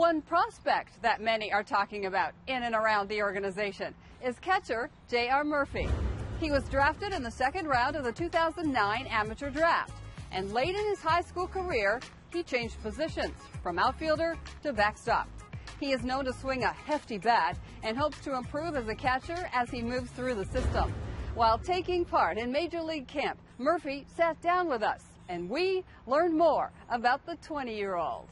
One prospect that many are talking about in and around the organization is catcher J.R. Murphy. He was drafted in the second round of the 2009 amateur draft, and late in his high school career, he changed positions from outfielder to backstop. He is known to swing a hefty bat and hopes to improve as a catcher as he moves through the system. While taking part in Major League camp, Murphy sat down with us, and we learned more about the 20-year-old.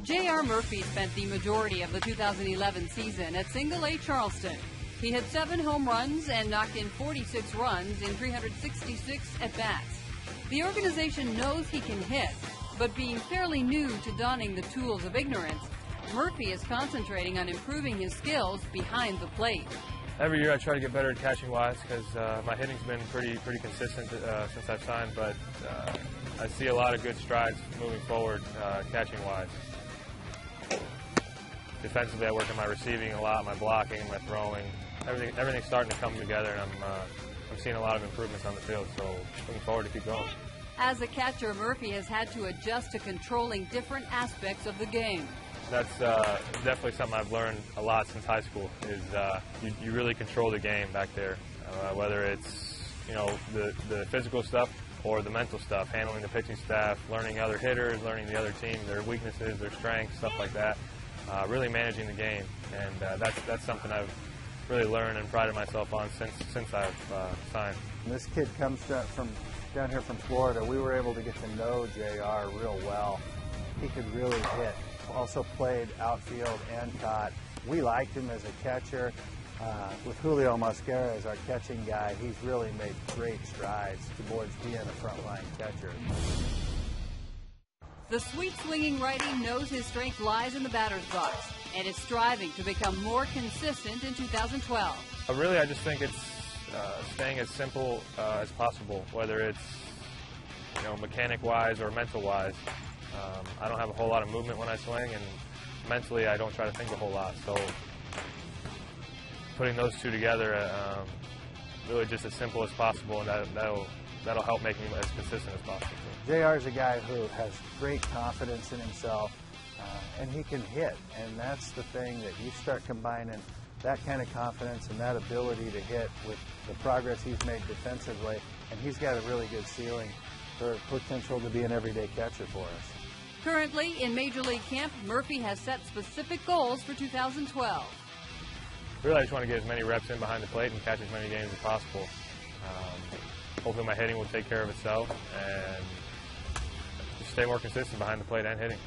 J.R. Murphy spent the majority of the 2011 season at Single A Charleston. He hit 7 home runs and knocked in 46 runs in 366 at-bats. The organization knows he can hit, but being fairly new to donning the tools of ignorance, Murphy is concentrating on improving his skills behind the plate. Every year I try to get better at catching-wise because my hitting's been pretty consistent since I've signed, but I see a lot of good strides moving forward catching-wise. Defensively, I work on my receiving a lot, my blocking, my throwing. Everything's starting to come together, and I'm seeing a lot of improvements on the field, so looking forward to keep going. As a catcher, Murphy has had to adjust to controlling different aspects of the game. That's definitely something I've learned a lot since high school, is you really control the game back there, whether it's the physical stuff or the mental stuff, handling the pitching staff, learning other hitters, learning the other team, their weaknesses, their strengths, stuff like that. Really managing the game, and that's something I've really learned and prided myself on since I've signed. And this kid comes from down here from Florida. We were able to get to know JR real well. He could really hit. Also played outfield and caught. We liked him as a catcher. With Julio Mosquera as our catching guy, he's really made great strides towards being a frontline catcher. The sweet swinging righty knows his strength lies in the batter's box and is striving to become more consistent in 2012. Really, I just think it's staying as simple as possible, whether it's mechanic-wise or mental-wise. I don't have a whole lot of movement when I swing, and mentally I don't try to think a whole lot. So putting those two together, really just as simple as possible, and that'll help make me as consistent as possible. JR is a guy who has great confidence in himself, and he can hit, and that's the thing that you start combining that kind of confidence and that ability to hit with the progress he's made defensively, and he's got a really good ceiling for potential to be an everyday catcher for us. Currently in Major League camp, Murphy has set specific goals for 2012. Really, I just want to get as many reps in behind the plate and catch as many games as possible. Hopefully my hitting will take care of itself, and just stay more consistent behind the plate and hitting.